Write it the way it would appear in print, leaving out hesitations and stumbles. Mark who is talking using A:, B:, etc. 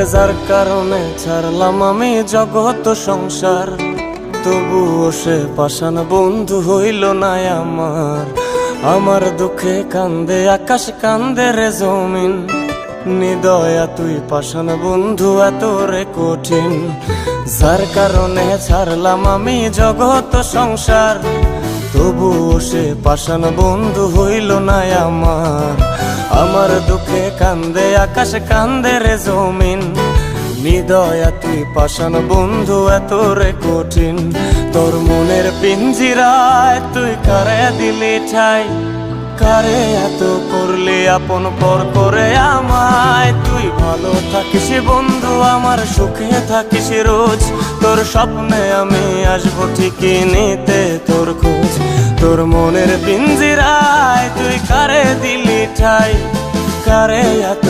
A: আরে যার কারণে ছাড়লাম আমি জগৎ সংসার, তবুও সে পাষাণ বন্ধু হইল না আমার। আমার দুঃখে কান্দে আকাশ, কান্দে রে জমিন, নিদয়া তুই পাষাণ বন্ধু এত রে কঠিন। যার কারণে ছাড়লাম আমি জগৎ সংসার, তবুও সে পাষাণ বন্ধু হইল না আমার। আমার দুঃখে কান্দে আকাশ, কান্দে রে জমিন, নিদয়া তুই পাষাণ বন্ধু এত রে কঠিন। তোর মনের পিঞ্জিরায় তুই কারে দিলি ঠাই, কারে এত করলি আপন পর করে আমায়। তুই ভালো থাকিস বন্ধু আমার, সুখে থাকিস রোজ, তোর স্বপ্নে আমি আসবো ঠিকই নিতে তোর খোঁজ। তোর মনের পিঞ্জিরায় তুই কারে দিলি ঠাই, কারে এত